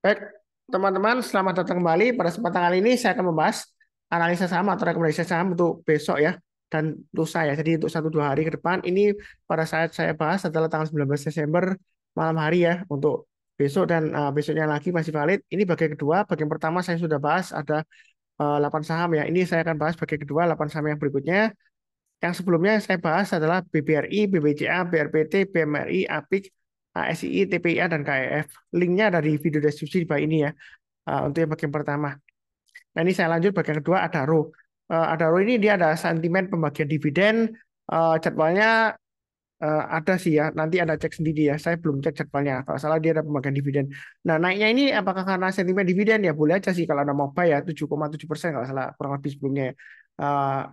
Baik, teman-teman, selamat datang kembali. Pada kesempatan kali ini saya akan membahas analisa saham atau rekomendasi saham untuk besok ya dan lusa ya. Jadi untuk 1-2 hari ke depan ini pada saat saya bahas adalah tanggal 19 Desember malam hari ya untuk besok dan besoknya lagi masih valid. Ini bagian kedua. Bagian pertama saya sudah bahas ada 8 saham ya. Ini saya akan bahas bagian kedua 8 saham yang berikutnya. Yang sebelumnya saya bahas adalah BBRI, BBCA, BRPT, BMRI, APIK, ASII, TPIA, dan KEF. Linknya ada di video deskripsi di bawah ini ya, untuk yang bagian pertama. Nah ini saya lanjut bagian kedua, Adaro. Adaro ini dia ada sentimen pembagian dividen, jadwalnya ada sih ya, nanti ada cek sendiri ya. Saya belum cek jadwalnya. Kalau salah dia ada pembagian dividen. Nah naiknya ini apakah karena sentimen dividen ya boleh aja sih kalau ada mau buy ya 7,7% kalau salah kurang lebih sebelumnya ya.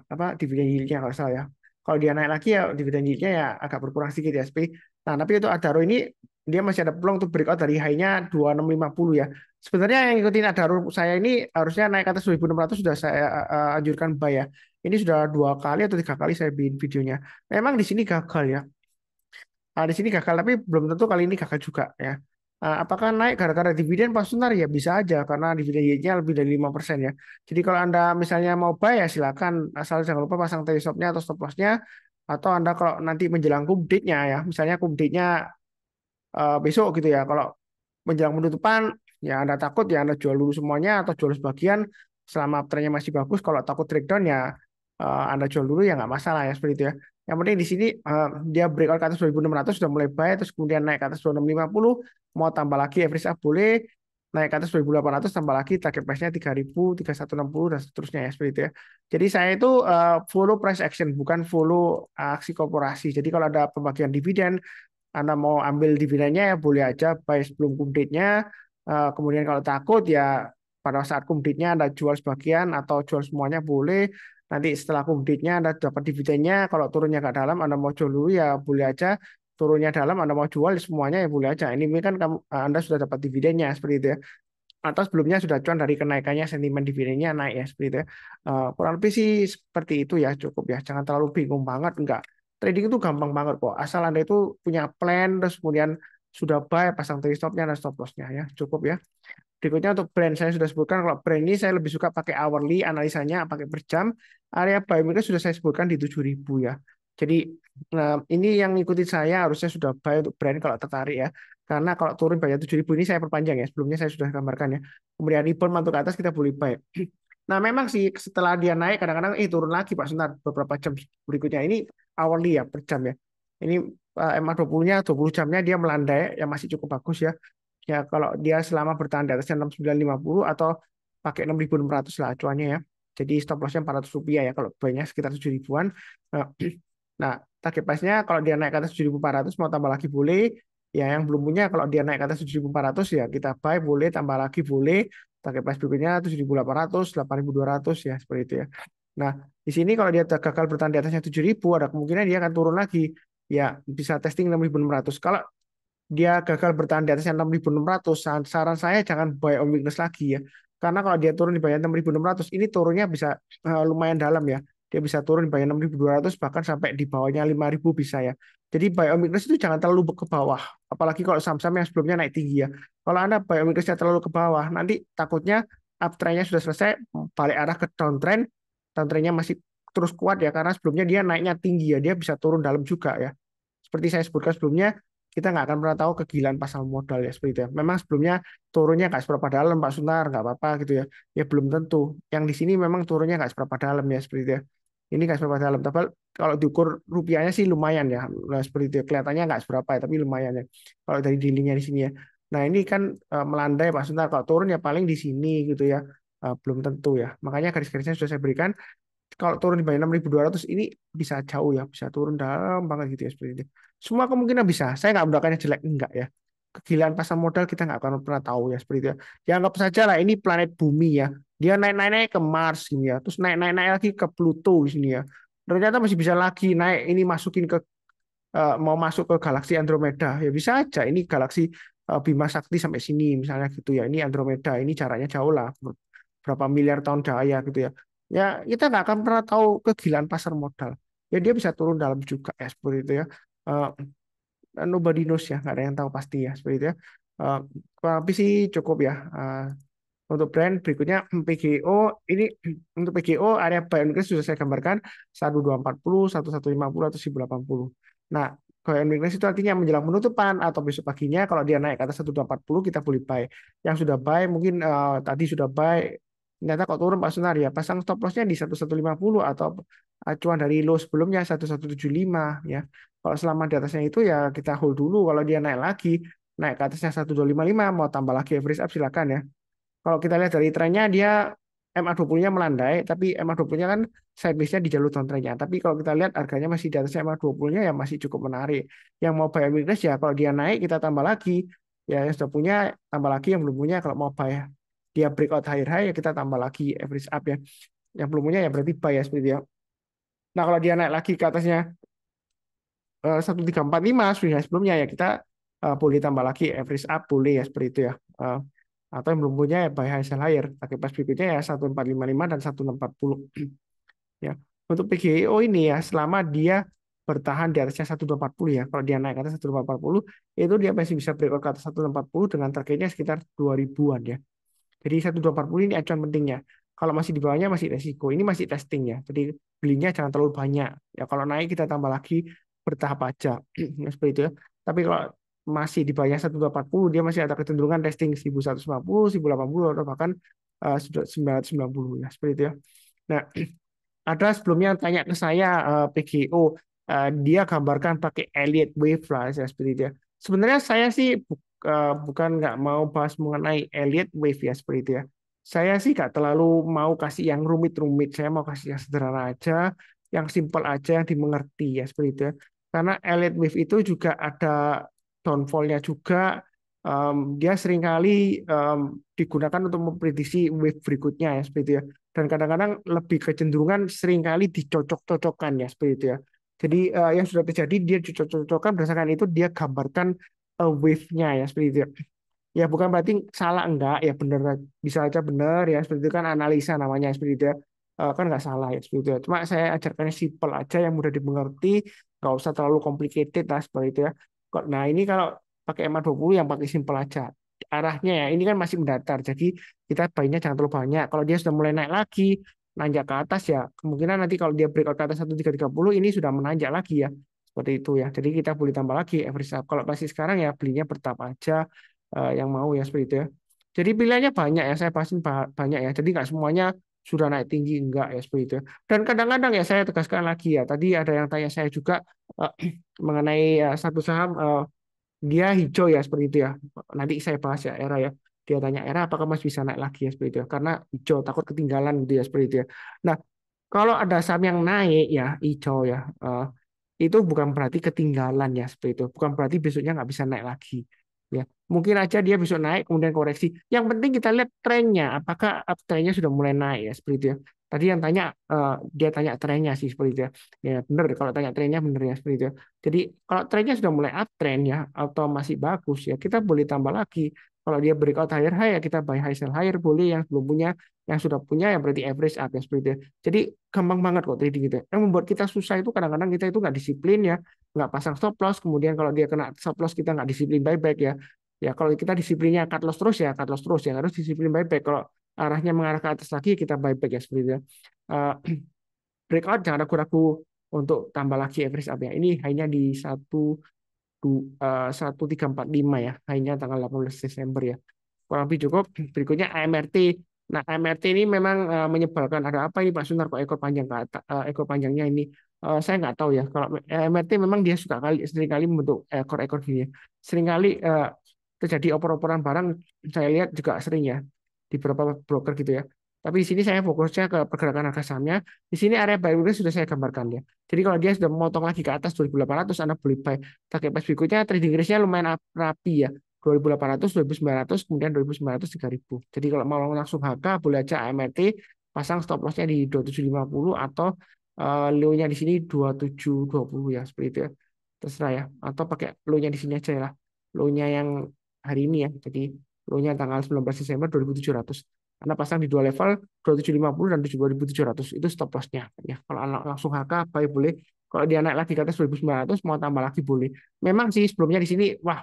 Apa dividen yieldnya kalau salah ya. Kalau dia naik lagi ya dividen yieldnya ya agak berkurang sedikit ya SP. Nah tapi untuk Adaro ini dia masih ada peluang untuk breakout dari high-nya 2650 ya. Sebenarnya yang ngikutin Adaro saya ini harusnya naik ke atas 2600 sudah saya anjurkan buy ya. Ini sudah 2 kali atau 3 kali saya bikin videonya. Memang di sini gagal ya. Di sini gagal, tapi belum tentu kali ini gagal juga ya. Apakah naik gara-gara dividen Pak Sunar? Ya bisa aja, karena dividen yield-nya lebih dari 5% ya. Jadi kalau Anda misalnya mau buy ya silakan, asal jangan lupa pasang trade stop-nya atau stop loss-nya. Atau Anda kalau nanti menjelang cum date-nya ya, misalnya cum date-nya besok gitu ya. Kalau menjelang penutupan, ya Anda takut ya Anda jual dulu semuanya atau jual sebagian selama trennya masih bagus. Kalau takut breakdown ya Anda jual dulu ya nggak masalah ya seperti itu ya. Yang penting di sini dia breakout ke atas 2600 sudah mulai buy terus kemudian naik ke atas 2650 mau tambah lagi average up boleh naik ke atas 2800 tambah lagi target price-nya 3000, 3160 dan seterusnya ya seperti itu ya. Jadi saya itu follow price action bukan follow aksi korporasi. Jadi kalau ada pembagian dividen anda mau ambil dividennya ya boleh aja buy sebelum cum date-nya. Kemudian kalau takut ya pada saat cum date-nya Anda jual sebagian atau jual semuanya boleh. Nanti setelah cum date-nya Anda dapat dividennya. Kalau turunnya nggak dalam Anda mau jual dulu ya boleh aja. Turunnya dalam Anda mau jual semuanya ya boleh aja. Ini kan kamu, Anda sudah dapat dividennya seperti itu ya. Atau sebelumnya sudah cuan dari kenaikannya sentimen dividennya naik ya seperti itu ya. Kurang lebih sih seperti itu ya cukup ya. Jangan terlalu bingung banget enggak. Trading itu gampang banget kok. Asal Anda itu punya plan terus kemudian sudah buy pasang trade stop-nya dan stop loss-nya ya. Cukup ya. Berikutnya untuk brand saya sudah sebutkan kalau brand ini saya lebih suka pakai hourly analisanya pakai per jam. Area buy mereka sudah saya sebutkan di 7.000 ya. Jadi nah, ini yang ngikutin saya harusnya sudah buy untuk brand kalau tertarik ya. Karena kalau turun banyak 7.000 ini saya perpanjang ya. Sebelumnya saya sudah gambarkan ya. Kemudian rebound mantul ke atas kita boleh buy. Nah memang sih setelah dia naik kadang-kadang turun lagi Pak sebentar beberapa jam berikutnya. Ini hourly ya per jam ya. Ini MA20-nya 20 jamnya dia melandai yang masih cukup bagus ya. Ya kalau dia selama bertahan di atasnya 6950 atau pakai 6600 lah acuannya ya. Jadi stop lossnya Rp400 ya kalau banyak sekitar 7 ribuan. Nah, nah, target price-nya kalau dia naik ke atas 7.400 mau tambah lagi boleh. Ya yang belum punya kalau dia naik ke atas 7.400 ya kita buy boleh tambah lagi boleh. Target price berikutnya 7.800, 8.200 ya seperti itu ya. Nah, di sini kalau dia gagal bertahan di atasnya 7.000 ada kemungkinan dia akan turun lagi. Ya, bisa testing 6.600. Kalau dia gagal bertahan di atasnya 6.600, saran saya jangan buy on weakness lagi ya. Karena kalau dia turun di bawah 6.600, ini turunnya bisa lumayan dalam ya. Dia bisa turun di bawah 6.200 bahkan sampai di bawahnya 5.000 bisa ya. Jadi buy on weakness itu jangan terlalu ke bawah. Apalagi kalau saham-saham yang sebelumnya naik tinggi ya. Kalau Anda buy on weaknessnya terlalu ke bawah, nanti takutnya uptrendnya sudah selesai, balik arah ke downtrend, downtrendnya masih terus kuat ya karena sebelumnya dia naiknya tinggi ya, dia bisa turun dalam juga ya. Seperti saya sebutkan sebelumnya, kita nggak akan pernah tahu kegilaan pasar modal ya seperti itu ya. Memang sebelumnya turunnya nggak seberapa dalam Pak Sunar, nggak apa-apa gitu ya. Ya belum tentu. Yang di sini memang turunnya nggak seberapa dalam ya seperti itu ya. Ini nggak seberapa dalam. Tapi kalau diukur rupiahnya sih lumayan ya. Nah, seperti itu ya. Kelihatannya nggak seberapa ya, tapi lumayan ya. Kalau dari dealingnya di sini ya. Nah ini kan melandai Pak Sunar. Kalau turun ya paling di sini gitu ya. Belum tentu ya. Makanya garis-garisnya sudah saya berikan kalau turun di bawah 6.200 ini bisa jauh ya, bisa turun dalam banget gitu ya seperti itu. Semua kemungkinan bisa. Saya nggak mengatakannya jelek enggak ya. Kegilaan pasar modal kita nggak akan pernah tahu ya seperti itu ya. Ya anggap saja lah ini planet bumi ya. Dia naik-naik ke Mars ini ya, terus naik-naik lagi ke Pluto di sini ya. Ternyata masih bisa lagi naik ini masukin ke mau masuk ke galaksi Andromeda ya bisa aja. Ini galaksi Bima Sakti sampai sini misalnya gitu ya. Ini Andromeda, ini jaraknya jauh lah berapa miliar tahun cahaya gitu ya. Ya kita nggak akan pernah tahu kegilaan pasar modal. Ya dia bisa turun dalam juga ya seperti itu ya. Nobody knows ya, nggak ada yang tahu pasti ya seperti itu ya. Eh, kurang lebih sih cukup ya. Untuk brand berikutnya PGO ini untuk PGO area buy and weakness sudah saya gambarkan 1240, 1150 atau 1080. Nah, buy and weakness itu artinya menjelang penutupan atau besok paginya kalau dia naik ke atas 1240 kita boleh buy. Yang sudah buy mungkin tadi sudah buy ternyata kok turun Pak Sunar ya pasang stop lossnya di 1150 atau acuan dari low sebelumnya 1175 ya. Kalau selama di atasnya itu ya kita hold dulu kalau dia naik ke atasnya 1255 mau tambah lagi average up silakan ya. Kalau kita lihat dari trennya dia MA20-nya melandai, tapi MA20-nya kan sideways-nya di jalur downtrend-nya. Tapi kalau kita lihat harganya masih di atas MA20-nya ya masih cukup menarik. Yang mau buy weakness ya kalau dia naik kita tambah lagi. Ya yang sudah punya tambah lagi, yang belum punya kalau mau buy dia breakout higher high ya kita tambah lagi average up ya. Yang belum punya ya berarti buy ya seperti itu ya. Nah kalau dia naik lagi ke atasnya 1345 sebelumnya ya kita boleh tambah lagi average up boleh ya seperti itu ya. Eh, atau yang belum punya ya buy high sell higher pakai pas berikutnya ya 1455 dan 1640 ya. Untuk PGIO ini ya selama dia bertahan di atasnya 1240 ya. Kalau dia naik ke atas 1240 itu dia masih bisa breakout ke atas 1240 dengan targetnya sekitar 2000-an ya. Jadi 1240 ini acuan pentingnya. Kalau masih di bawahnya masih resiko. Ini masih testing ya. Jadi belinya jangan terlalu banyak. Ya kalau naik kita tambah lagi bertahap aja. Ya, seperti itu ya. Tapi kalau masih di bawahnya 1240 dia masih ada kecenderungan testing 1150, 1080 atau bahkan 990 ya. Seperti itu ya. Nah, ada sebelumnya yang tanya ke saya PGO dia gambarkan pakai Elliott Wave lah ya, seperti itu ya. Sebenarnya saya sih bukan nggak mau bahas mengenai Elliott Wave ya seperti itu ya. Saya sih nggak terlalu mau kasih yang rumit-rumit. Saya mau kasih yang sederhana aja, yang simple aja, yang dimengerti ya seperti itu ya. Karena Elliott Wave itu juga ada downfall-nya juga. Dia seringkali digunakan untuk memprediksi wave berikutnya ya seperti itu ya. Dan kadang-kadang lebih kecenderungan seringkali dicocok-cocokkan ya seperti itu ya. Jadi yang sudah terjadi dia dicocok-cocokkan berdasarkan itu dia gambarkan wave-nya ya seperti itu ya. Ya bukan berarti salah enggak ya benar bisa aja benar ya seperti itu kan analisa namanya seperti itu ya. Kan nggak salah ya seperti itu ya. Cuma saya ajarkannya simple aja yang mudah dimengerti, nggak usah terlalu complicated lah seperti itu ya. Nah ini kalau pakai MA20 yang pakai simple aja. Arahnya ya ini kan masih mendatar, jadi kita bayinya jangan terlalu banyak. Kalau dia sudah mulai naik lagi, nanjak ke atas ya, kemungkinan nanti kalau dia breakout ke atas 1330 ini sudah menanjak lagi ya. Seperti itu ya. Jadi kita boleh tambah lagi average up. Kalau masih sekarang ya belinya bertahap aja yang mau ya seperti itu ya. Jadi pilihannya banyak ya, saya pasin banyak ya. Jadi nggak semuanya sudah naik tinggi enggak ya seperti itu ya. Dan kadang-kadang ya saya tegaskan lagi ya. Tadi ada yang tanya saya juga eh, mengenai satu saham dia hijau ya seperti itu ya. Nanti saya bahas ya era ya. Dia tanya era apakah masih bisa naik lagi ya seperti itu ya. Karena hijau takut ketinggalan gitu ya seperti itu ya. Nah, kalau ada saham yang naik ya hijau ya. Itu bukan berarti ketinggalan ya seperti itu. Bukan berarti besoknya nggak bisa naik lagi. Ya, mungkin aja dia besok naik kemudian koreksi. Yang penting kita lihat trennya, apakah uptrendnya sudah mulai naik ya seperti itu ya. Tadi yang tanya dia tanya trennya sih seperti itu ya. Ya benar kalau tanya trennya benar ya seperti itu ya. Jadi kalau trennya sudah mulai uptrend ya atau masih bagus ya kita boleh tambah lagi. Kalau dia breakout higher high ya kita buy high sell higher boleh yang belum punya yang sudah punya ya berarti average up ya seperti itu ya. Jadi gampang banget kok trading gitu. Yang membuat kita susah itu kadang-kadang kita itu nggak disiplin ya, nggak pasang stop loss. Kemudian kalau dia kena stop loss kita nggak disiplin buyback ya. Ya kalau kita disiplinnya cut loss terus ya cut loss terus ya harus disiplin buyback. Kalau arahnya mengarah ke atas lagi kita buyback ya seperti itu ya. Eh, breakout jangan ragu-ragu untuk tambah lagi average up ya. Ini hanya di 1345 ya, hanya tanggal 18 Desember ya. Kurang lebih cukup. Berikutnya AMRT. Nah, AMRT ini memang menyebalkan. Ada apa ini Pak Sunar kok ekor panjang ke atas, ekor panjangnya ini? Saya nggak tahu ya. Kalau AMRT memang dia suka kali seringkali membentuk ekor-ekor gini ya. Seringkali terjadi opor-oporan barang. Saya lihat juga sering ya di beberapa broker gitu ya. Tapi di sini saya fokusnya ke pergerakan harga sahamnya. Di sini area buy and sudah saya gambarkan ya. Jadi kalau dia sudah memotong lagi ke atas 2800, Anda boleh buy. Target price berikutnya trading range-nya lumayan rapi ya. 2800, 2900, kemudian 2900, 3000. Jadi kalau mau langsung HK boleh aja AMRT pasang stop loss-nya di 2750 atau low-nya di sini 2720 ya seperti itu ya. Terserah ya. Atau pakai low-nya di sini aja ya. Low-nya yang hari ini ya. Jadi low-nya tanggal 19 Desember 2700. Anda pasang di dua level 2750 dan 2700 itu stop loss-nya ya. Kalau langsung HK buy boleh. Kalau dia naik lagi ke atas 2900 mau tambah lagi boleh. Memang sih sebelumnya di sini wah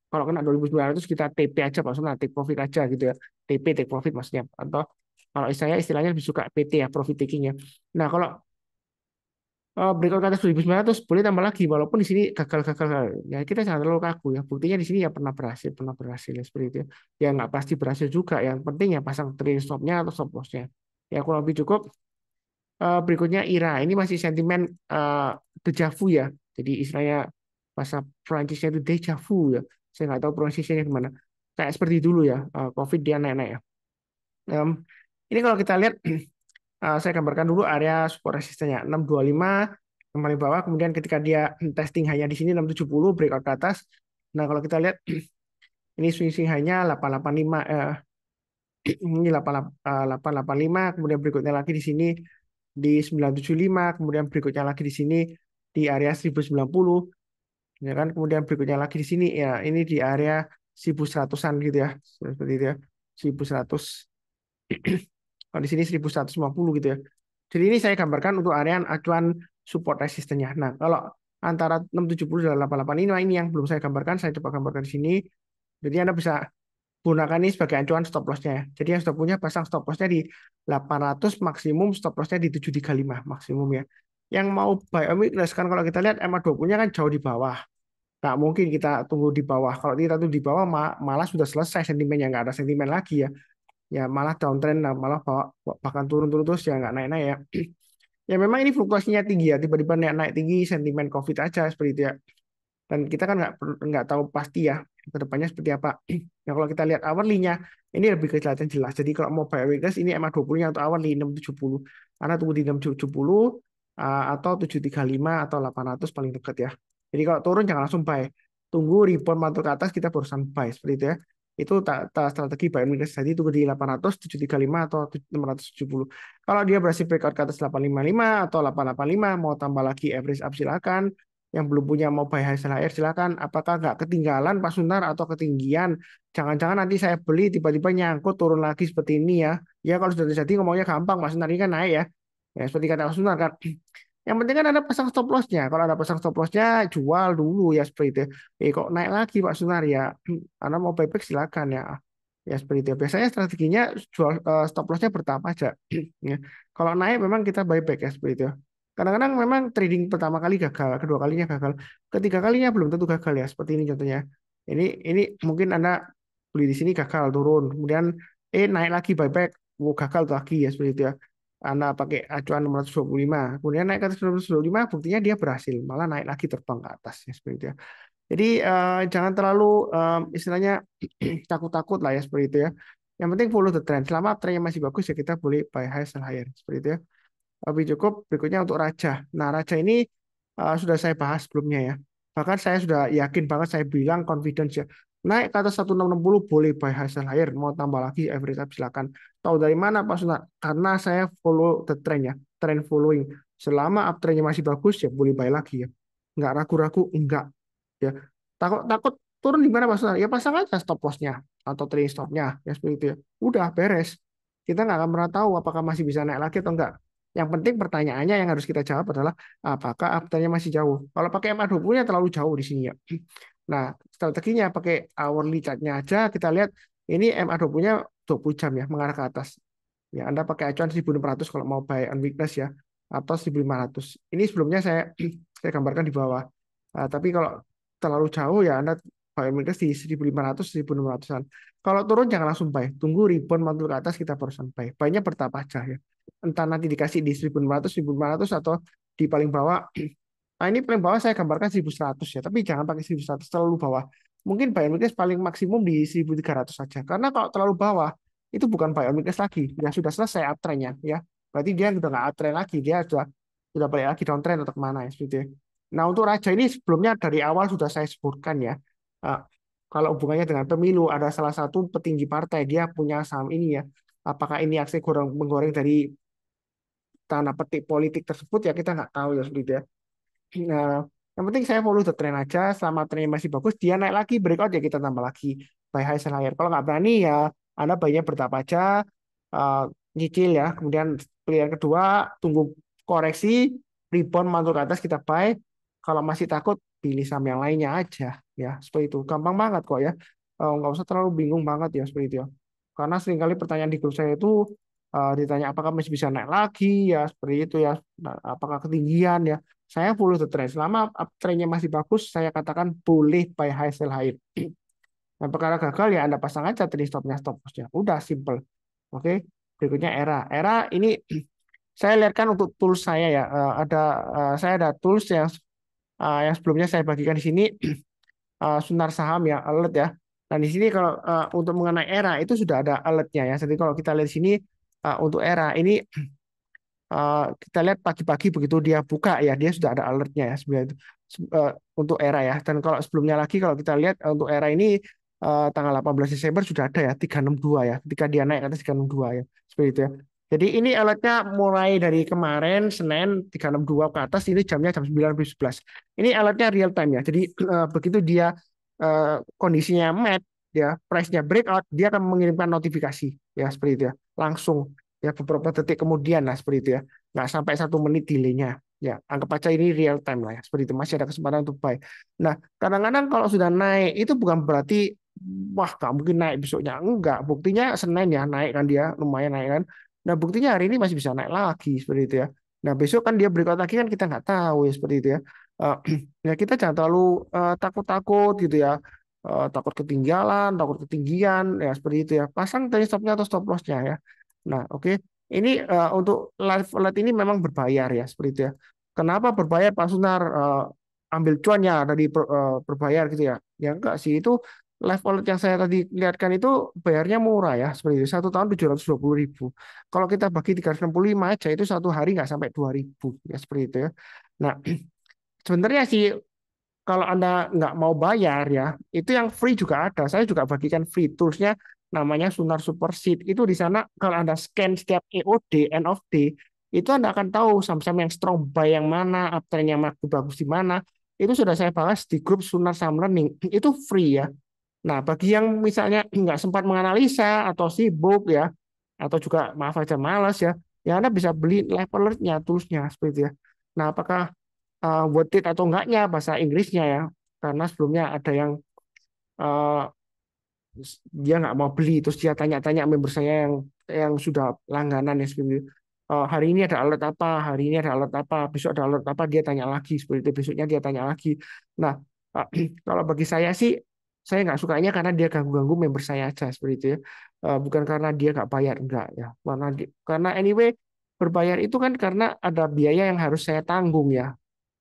Kalau kena 2.900 kita TP aja maksudnya take profit aja gitu ya. TP take profit maksudnya. Atau kalau istilahnya lebih suka PT ya, profit taking ya. Nah, kalau breakout ke atas 2.900 boleh tambah lagi walaupun di sini gagal-gagal ya kita jangan terlalu kaku ya, buktinya di sini ya pernah berhasil ya seperti itu ya. Ya nggak pasti berhasil juga, yang penting ya pasang trailing stopnya atau stop lossnya ya kurang lebih cukup. Berikutnya IRA ini masih sentimen uh, deja vu ya, jadi istilahnya bahasa Perancisnya itu deja vu ya, saya nggak tahu pronunciation-nya gimana, kayak seperti dulu ya, COVID dia naik-naik ya. Em, ini kalau kita lihat saya gambarkan dulu area support resistennya 625 yang paling bawah, kemudian ketika dia testing hanya di sini 670 breakout ke atas. Nah, kalau kita lihat ini swing hanya 885 ini 885, kemudian berikutnya lagi di sini di 975, kemudian berikutnya lagi di sini di area 1090 ya kan, kemudian berikutnya lagi di sini ya ini di area 1100-an gitu ya. Seperti itu ya. 1100. Kalau di sini 1150 gitu ya. Jadi ini saya gambarkan untuk area acuan support resistennya. Nah, kalau antara 670 dan 885 ini yang belum saya gambarkan, saya coba gambarkan di sini. Jadi Anda bisa gunakan ini sebagai acuan stop loss-nya ya. Jadi yang sudah punya pasang stop loss-nya di 800, maksimum stop loss-nya di 735 maksimum ya. Yang mau buy on weakness kan kalau kita lihat MA20-nya kan jauh di bawah. Nggak mungkin kita tunggu di bawah. Kalau kita tunggu di bawah malah sudah selesai sentimennya, nggak ada sentimen lagi ya. Ya malah downtrend, malah bahkan turun-turun terus ya nggak naik-naik ya. Ya memang ini fluktuasinya tinggi ya, tiba-tiba naik-naik tinggi sentimen COVID aja seperti itu ya. Dan kita kan nggak tahu pasti ya ke depannya seperti apa. Nah, kalau kita lihat hourly-nya, ini lebih kelihatan jelas. Jadi kalau mau buy weakness, ini MA20-nya untuk hourly 670. Karena tunggu di 670 atau 735 atau 800 paling dekat ya. Jadi kalau turun jangan langsung buy. Tunggu rebound mantul ke atas, kita barusan buy. Seperti itu ya. Itu strategi buy weakness. Jadi tunggu di 800, 735 atau 670. Kalau dia berhasil breakout ke atas 855 atau 885, mau tambah lagi average up silakan. Yang belum punya mau buy high sell higher silakan. Apakah nggak ketinggalan Pak Sunar atau ketinggian? Jangan-jangan nanti saya beli tiba-tiba nyangkut turun lagi seperti ini ya. Ya kalau sudah terjadi ngomongnya gampang Pak Sunar, ini kan naik ya. Ya seperti kata Pak Sunar kan. Yang penting kan ada pasang stop loss-nya. Kalau ada pasang stop loss-nya jual dulu ya seperti itu. Kok naik lagi Pak Sunar ya. Karena mau buyback silakan ya. Ya seperti itu. Biasanya strateginya jual stop loss-nya bertahap aja. Ya. Kalau naik memang kita buyback ya seperti itu. Kadang-kadang memang trading pertama kali gagal, kedua kalinya gagal, ketiga kalinya belum tentu gagal ya. Seperti ini contohnya. Ini mungkin Anda beli di sini gagal turun, kemudian naik lagi buyback, gagal lagi ya seperti itu ya. Anda pakai acuan 625, kemudian naik ke atas 625, buktinya dia berhasil, malah naik lagi terbang ke atas ya seperti itu ya. Jadi jangan terlalu istilahnya takut-takut lah ya seperti itu ya. Yang penting follow the trend. Selama trennya masih bagus ya kita boleh buy high sell higher seperti itu ya. Lebih cukup. Berikutnya untuk Raja. Nah, Raja ini sudah saya bahas sebelumnya ya. Bahkan saya sudah yakin banget, saya bilang confidence ya. Naik ke atas 1660 boleh buy high sell higher. Mau tambah lagi average up silakan. Tahu dari mana Pak Sunar? Karena saya follow the trend ya. Trend following. Selama uptrendnya masih bagus ya boleh buy lagi ya. Nggak ragu-ragu, enggak. Ya. Takut takut turun di mana Pak Sunar? Ya pasang aja stop loss-nya atau trailing stop-nya ya seperti itu ya. Udah beres. Kita nggak akan pernah tahu apakah masih bisa naik lagi atau enggak. Yang penting pertanyaannya yang harus kita jawab adalah apakah uptrendnya masih jauh. Kalau pakai MA20-nya terlalu jauh di sini ya. Nah, strateginya pakai hourly chart-nya aja kita lihat ini MA20-nya 20 jam ya mengarah ke atas. Ya, Anda pakai acuan 1.600 kalau mau buy on weakness ya atau 1.500. Ini sebelumnya saya gambarkan di bawah. Tapi kalau terlalu jauh ya Anda buy on weakness di 1.500 1.600-an. Kalau turun jangan langsung buy. Tunggu rebound mantul ke atas kita barusan buy. Buy-nya bertahap aja ya. Entah nanti dikasih di 1.600, 1.500 atau di paling bawah. Nah, ini paling bawah saya gambarkan 1.100 ya, tapi jangan pakai 1.100 terlalu bawah. Mungkin buy on weakness paling maksimum di 1.300 saja. Karena kalau terlalu bawah itu bukan buy on weakness lagi, ya sudah selesai uptrendnya ya. Berarti dia sudah nggak uptrend lagi, dia sudah balik lagi downtrend atau kemana ya seperti itu. Nah untuk Raja ini sebelumnya dari awal sudah saya sebutkan ya. Eh, Kalau hubungannya dengan pemilu ada salah satu petinggi partai dia punya saham ini ya. Apakah ini aksi menggoreng dari tanda petik politik tersebut ya kita nggak tahu ya seperti itu ya. Nah, yang penting saya follow the trend aja. Selama trennya masih bagus, dia naik lagi breakout ya kita tambah lagi buy high sell higher. Kalau nggak berani ya Anda buy-nya bertahap aja, eh, nyicil ya. Kemudian pilihan kedua tunggu koreksi, rebound mantul ke atas kita buy. Kalau masih takut pilih saham yang lainnya aja ya seperti itu. Gampang banget kok ya. Nggak usah terlalu bingung banget ya seperti itu ya. Karena seringkali pertanyaan di grup saya itu ditanya apakah masih bisa naik lagi ya seperti itu ya. Nah, apakah ketinggian ya. Saya follow the trend. Selama trennya masih bagus, saya katakan boleh buy high sell high. Nah, perkara gagal ya Anda pasang aja tadi stopnya stop lossnya. Udah simple. Oke. Berikutnya era. Era ini saya lihatkan untuk tools saya ya. Saya ada tools yang sebelumnya saya bagikan di sini Sunar Saham ya, alert ya. Dan di sini kalau untuk mengenai era itu sudah ada alertnya ya. Jadi kalau kita lihat di sini untuk era ini kita lihat pagi-pagi begitu dia buka ya, dia sudah ada alertnya ya sebenarnya itu untuk era ya. Dan kalau sebelumnya lagi kalau kita lihat untuk era ini tanggal 18 Desember sudah ada ya 362 ya. Ketika dia naik ke atas 362 ya. Seperti itu ya. Jadi ini alertnya mulai dari kemarin Senin 362 ke atas ini jamnya jam 9.11. Ini alertnya real time ya. Jadi begitu dia kondisinya match ya, price-nya breakout, dia akan mengirimkan notifikasi ya seperti itu ya. Langsung ya beberapa detik kemudian lah seperti itu ya, nggak sampai 1 menit delaynya ya, anggap aja ini real time lah ya seperti itu, masih ada kesempatan untuk buy. Nah kadang-kadang kalau sudah naik itu bukan berarti wah nggak mungkin naik besoknya, enggak, buktinya Senin ya naik kan, dia lumayan naik kan. Nah buktinya hari ini masih bisa naik lagi seperti itu ya. Nah besok kan dia breakout lagi kan kita nggak tahu ya seperti itu ya. Eh, ya kita jangan terlalu takut-takut gitu ya. Takut ketinggalan, takut ketinggian ya seperti itu ya, pasang tadi stopnya atau stop lossnya ya. Nah, oke. Ini untuk live alert ini memang berbayar ya, seperti itu ya. Kenapa berbayar Pak Sunar? Ambil cuannya dari berbayar gitu ya. Ya enggak sih, itu live alert yang saya tadi lihatkan itu bayarnya murah ya, seperti itu. 1 tahun 720.000. Kalau kita bagi 365 aja itu 1 hari nggak sampai 2.000 ya, seperti itu ya. Nah, sebenarnya sih kalau Anda nggak mau bayar ya, itu yang free juga ada. Saya juga bagikan free toolsnya, namanya Sunar Super Seed. Itu di sana kalau Anda scan setiap EOD, end of day, itu Anda akan tahu saham-saham yang strong buy yang mana, uptrend yang makin bagus di mana. Itu sudah saya bahas di grup Sunar Saham Learning. Itu free ya. Nah, bagi yang misalnya nggak sempat menganalisa atau sibuk ya, atau juga maaf aja malas ya, ya Anda bisa beli live alertnya, toolsnya seperti itu ya. Nah, apakah worth it atau enggaknya bahasa Inggrisnya ya, karena sebelumnya ada yang uh, dia nggak mau beli terus dia tanya-tanya member saya yang sudah langganan ya seperti itu. Hari ini ada alert apa, hari ini ada alert apa, besok ada alert apa, dia tanya lagi seperti itu, besoknya dia tanya lagi. Nah, kalau bagi saya sih saya nggak sukanya karena dia ganggu-ganggu member saya aja seperti itu ya. Bukan karena dia nggak bayar, enggak ya, karena anyway berbayar itu kan karena ada biaya yang harus saya tanggung ya,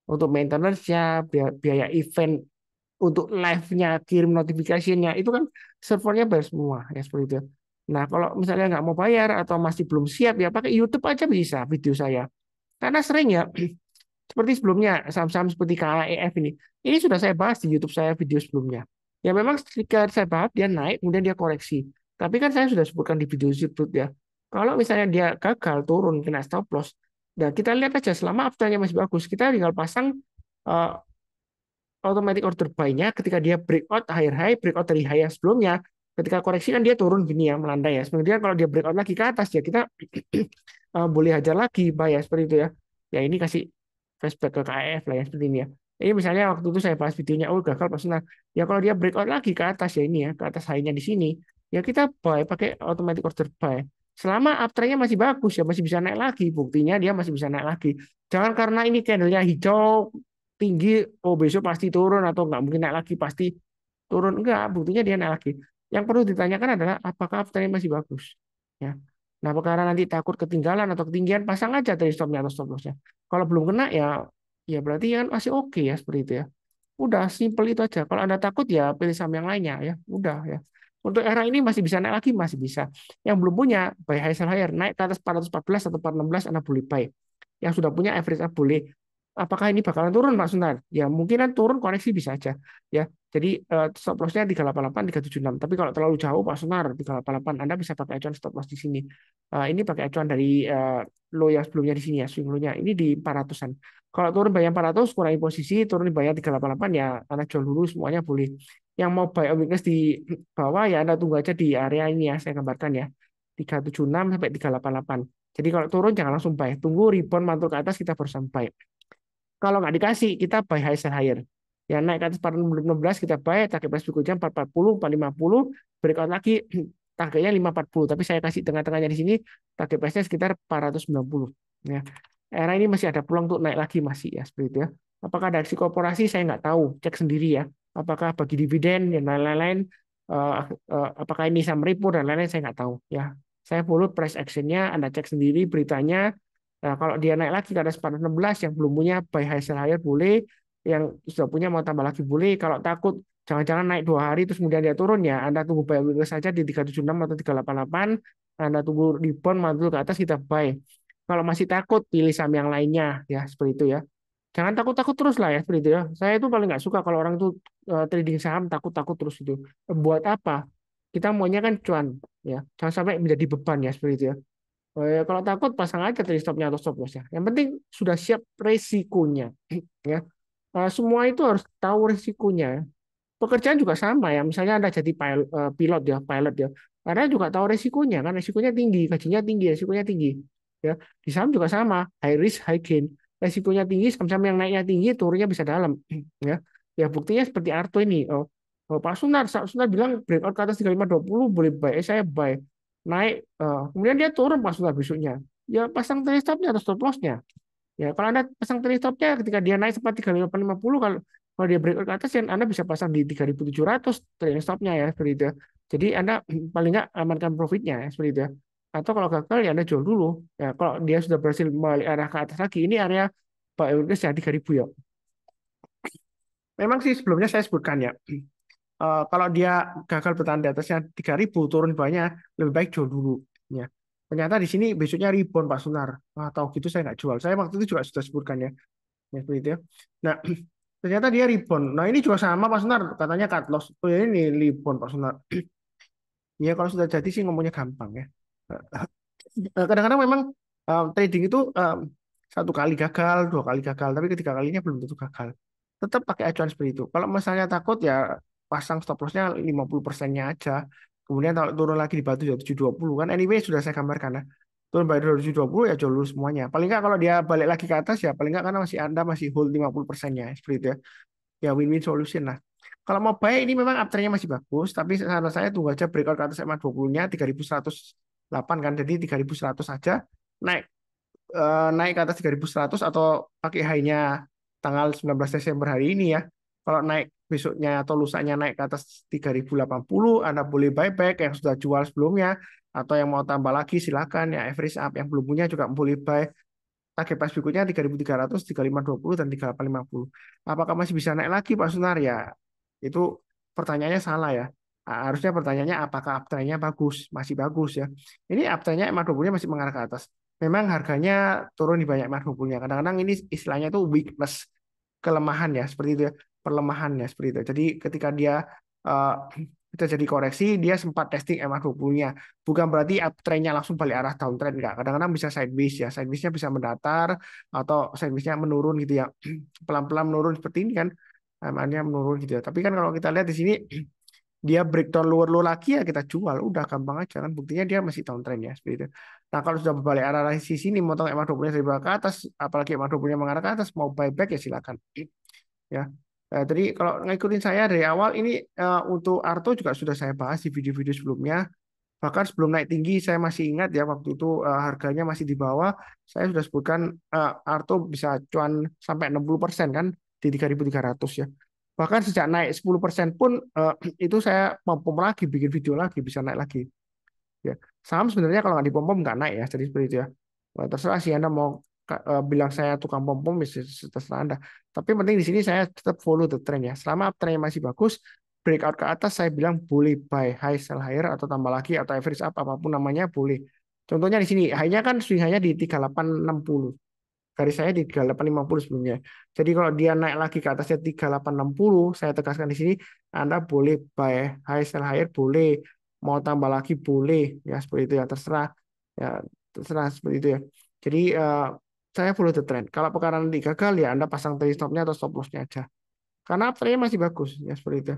untuk maintenance-nya, biaya event, untuk live-nya, kirim notifikasinya, itu kan servernya bayar semua, ya seperti itu. Nah, kalau misalnya nggak mau bayar atau masih belum siap, ya pakai YouTube aja bisa video saya. Karena sering ya, seperti sebelumnya, saham-saham seperti KAEF ini sudah saya bahas di YouTube saya video sebelumnya. Ya memang ketika saya bahas, dia naik, kemudian dia koreksi. Tapi kan saya sudah sebutkan di video YouTube ya, kalau misalnya dia gagal turun, kena stop loss, dan kita lihat aja selama uptrendnya masih bagus, kita tinggal pasang uh, automatic order buy-nya ketika dia breakout higher high, breakout dari high yang sebelumnya, ketika koreksi kan dia turun gini ya, melandai ya. Kemudian kalau dia breakout lagi ke atas ya kita boleh hajar lagi buy ya, seperti itu ya. Ya ini kasih flashback ke KF lah ya seperti ini ya. Ini misalnya waktu itu saya bahas videonya, oh gagal pas nah. Ya kalau dia breakout lagi ke atas ya ini ya, ke atas high-nya di sini, ya kita buy pakai automatic order buy. Selama uptrend-nya masih bagus ya, masih bisa naik lagi. Buktinya dia masih bisa naik lagi. Jangan karena ini candle-nya hijau tinggi, oh besok pasti turun atau nggak mungkin naik lagi, pasti turun. Enggak, buktinya dia naik lagi. Yang perlu ditanyakan adalah apakah uptrend masih bagus. Ya. Nah, perkara nanti takut ketinggalan atau ketinggian, pasang aja dari stopnya atau stop lossnya. Kalau belum kena ya, ya berarti kan masih oke ya seperti itu ya. Udah simple itu aja. Kalau Anda takut ya pilih saham yang lainnya ya. Udah ya. Untuk era ini masih bisa naik lagi, masih bisa. Yang belum punya buy high sell higher, naik ke atas 414 atau 416 Anda boleh buy. Yang sudah punya average up boleh. Apakah ini bakalan turun Pak Sunar? Ya mungkinan turun, koreksi bisa aja ya. Jadi stop loss-nya 388 376. Tapi kalau terlalu jauh Pak Sunar 388 Anda bisa pakai acuan stop loss di sini. Ini pakai acuan dari low yang sebelumnya di sini ya, swing low-nya. Ini di 400-an. Kalau turun bayar 400 kurangi posisi, turun bayar 388 ya Anda jual dulu semuanya boleh. Yang mau buy weakness di bawah ya Anda tunggu aja di area ini ya, saya gambarkan ya. 376 sampai 388. Jadi kalau turun jangan langsung buy, tunggu rebound mantul ke atas kita baru sampai. Kalau nggak dikasih, kita buy high sell higher. Ya naik ke atas 416 kita buy, target price berikutnya 440, 450, breakout lagi targetnya 540. Tapi saya kasih tengah-tengahnya di sini, target price-nya sekitar 490. Ya. Era ini masih ada peluang untuk naik lagi masih ya seperti itu ya. Apakah ada aksi korporasi saya nggak tahu, cek sendiri ya. Apakah bagi dividen dan lain-lain, apakah ini saham repo dan lain-lain saya nggak tahu ya. Saya follow price action-nya, Anda cek sendiri beritanya. Nah, kalau dia naik lagi ke atas 416 yang belum punya buy high sell higher boleh, yang sudah punya mau tambah lagi boleh. Kalau takut jangan-jangan naik 2 hari terus kemudian dia turun ya, Anda tunggu buy weakness saja di 376 atau 388. Anda tunggu rebound mantul ke atas kita buy. Kalau masih takut pilih saham yang lainnya ya seperti itu ya. Jangan takut-takut terus lah ya seperti itu ya. Saya itu paling nggak suka kalau orang itu trading saham takut-takut terus itu. Buat apa? Kita maunya kan cuan ya. Jangan sampai menjadi beban ya seperti itu ya. Kalau takut pasang aja trade stopnya atau stop lossnya. Yang penting sudah siap resikonya ya. Semua itu harus tahu resikonya. Pekerjaan juga sama ya. Misalnya Anda jadi pilot ya, pilot ya. Anda juga tahu resikonya kan, resikonya tinggi, gajinya tinggi, resikonya tinggi. Ya, di saham juga sama, high risk, high gain. Resikonya tinggi, saham-saham yang naiknya tinggi, turunnya bisa dalam. Ya, ya buktinya seperti Arto ini. Pak Sunar, bilang breakout ke atas 3520 boleh buy. Saya buy. Naik, kemudian dia turun Pak Sunar besoknya. Ya pasang trade stopnya atau stop lossnya. Ya, kalau Anda pasang trade stopnya ketika dia naik sempat 3850, kalau dia breakout ke atas, ya Anda bisa pasang di 3700 trade stopnya ya seperti itu. Jadi Anda paling nggak amankan profitnya ya, seperti itu ya. Atau kalau gagal ya Anda jual dulu. Ya, kalau dia sudah berhasil balik arah ke atas lagi, ini area Pak Euros ya 3000 ya. Memang sih sebelumnya saya sebutkan ya, kalau dia gagal bertahan di atasnya 3000 turun banyak, lebih baik jual dulu. Ya. Ternyata di sini besoknya rebound Pak Sunar. Tahu gitu saya nggak jual. Saya waktu itu juga sudah sebutkan ya. Ya, seperti itu ya. Nah, ternyata dia rebound. Nah, ini juga sama Pak Sunar, katanya cut loss. Oh, ya ini rebound Pak Sunar. Ya, kalau sudah jadi sih ngomongnya gampang ya. Kadang-kadang memang trading itu satu kali gagal, 2 kali gagal, tapi ketiga kalinya belum tentu gagal. Tetap pakai acuan seperti itu. Kalau misalnya takut ya pasang stop loss-nya 50%-nya aja. Kemudian kalau turun lagi di batu ya 720 kan. Anyway sudah saya gambarkan ya. Turun by 720 ya jual dulu semuanya. Paling nggak kalau dia balik lagi ke atas ya paling nggak karena masih Anda masih hold 50%-nya seperti itu ya. Ya win-win solution lah. Kalau mau buy ini memang uptrend-nya masih bagus, tapi saran saya tunggu aja breakout ke atas SMA 20-nya 3108 kan. Jadi 3100 saja naik naik ke atas 3100 atau pakai high-nya tanggal 19 Desember hari ini ya. Kalau naik besoknya atau lusanya naik ke atas 3080, Anda boleh buyback yang sudah jual sebelumnya atau yang mau tambah lagi silakan ya, average up yang belum punya juga boleh buy. Target price berikutnya 3300, 3520 dan 3850. Apakah masih bisa naik lagi Pak Sunar ya? Itu pertanyaannya salah ya. Harusnya pertanyaannya apakah uptrend-nya bagus? Masih bagus ya. Ini uptrend-nya MA20-nya masih mengarah ke atas. Memang harganya turun di banyak MA20-nya. Kadang-kadang ini istilahnya itu weakness, kelemahan ya, seperti itu ya. Perlemahan ya, seperti itu. Jadi ketika dia uh, terjadi koreksi, dia sempat testing MA20-nya. Bukan berarti uptrend-nya langsung balik arah downtrend, enggak. Kadang-kadang bisa sideways ya. Sideways-nya bisa mendatar atau sideways-nya menurun gitu ya. Pelan-pelan menurun seperti ini kan. MA-nya menurun gitu ya. Tapi kan kalau kita lihat di sini dia breakdown lower low lagi ya kita jual udah gampang aja kan buktinya dia masih downtrend ya seperti itu. Nah kalau sudah berbalik arah dari sisi ini motong MA20 dari bawah ke atas apalagi MA20 mengarah ke atas mau buyback ya silakan ya. Jadi kalau ngikutin saya dari awal ini untuk Arto juga sudah saya bahas di video-video sebelumnya. Bahkan sebelum naik tinggi saya masih ingat ya waktu itu harganya masih di bawah. Saya sudah sebutkan Arto bisa cuan sampai 60% kan di 3.300 ya. Bahkan sejak naik 10% pun itu saya pom lagi bikin video lagi bisa naik lagi. Ya. Saham sebenarnya kalau nggak dipom-pom nggak naik ya. Jadi seperti itu ya. Terserah sih Anda mau bilang saya tukang pom-pom ya terserah Anda. Tapi yang penting di sini saya tetap follow the trend ya. Selama uptrendnya masih bagus, breakout ke atas saya bilang boleh buy high sell higher atau tambah lagi atau average up apapun namanya boleh. Contohnya di sini, high-nya kan swing high-nya di 3860. Garis saya di 3850 sebelumnya. Jadi kalau dia naik lagi ke atasnya 3860, saya tegaskan di sini Anda boleh buy high sell higher boleh, mau tambah lagi boleh ya seperti itu ya terserah ya terserah seperti itu ya. Jadi saya follow the trend. Kalau perkara nanti gagal ya Anda pasang trade stop-nya atau stop loss-nya aja. Karena uptrend masih bagus ya seperti itu.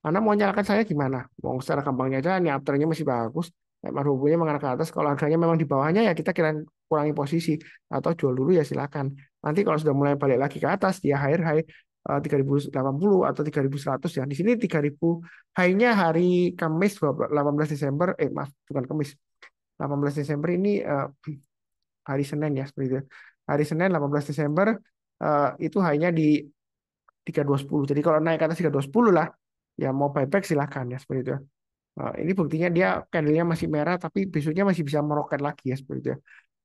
Anda mau nyalakan saya gimana? Mau secara gampangnya aja, ini uptrend-nya masih bagus. Marhubunya mengarah ke atas. Kalau harganya memang di bawahnya ya kita kira kurangi posisi atau jual dulu ya silakan. Nanti kalau sudah mulai balik lagi ke atas dia higher high 3.080 atau 3.100 ya. Di sini 3.000 high-nya hari Kamis 18 Desember, maaf, bukan Kamis. 18 Desember ini hari Senin ya seperti itu. Hari Senin 18 Desember itu high-nya di 3.210. Jadi kalau naik ke atas 3.210 lah, ya mau buyback silahkan ya seperti itu. Ini buktinya dia candle-nya masih merah, tapi besoknya masih bisa meroket lagi ya seperti itu ya.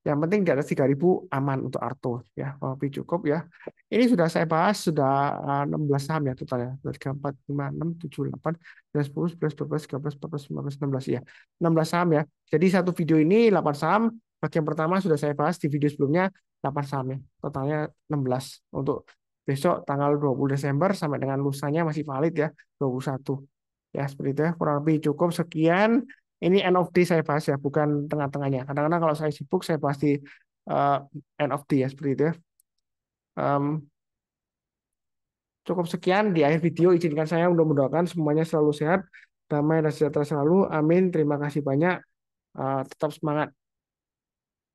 Yang penting di atas 3.000 aman untuk Arto ya. Tapi cukup ya. Ini sudah saya bahas sudah 16 saham ya totalnya. 2, 3, 4, 5, 6, 7, 8, 9, 10, 11, 12, 13, 14, 15, 16 ya. 16 saham ya. Jadi satu video ini 8 saham. Bagian pertama sudah saya bahas di video sebelumnya 8 saham ya. Totalnya 16 untuk besok tanggal 20 Desember sampai dengan lusanya masih valid ya 21. Ya seperti itu ya. Kurang lebih cukup sekian. Ini end of day saya bahas ya, bukan tengah-tengahnya. Kadang-kadang kalau saya sibuk, saya bahas di uh, end of day ya, seperti itu ya. Um, Cukup sekian di akhir video. Izinkan saya untuk mendoakan semuanya selalu sehat, damai dan sejahtera selalu. Amin. Terima kasih banyak. Tetap semangat.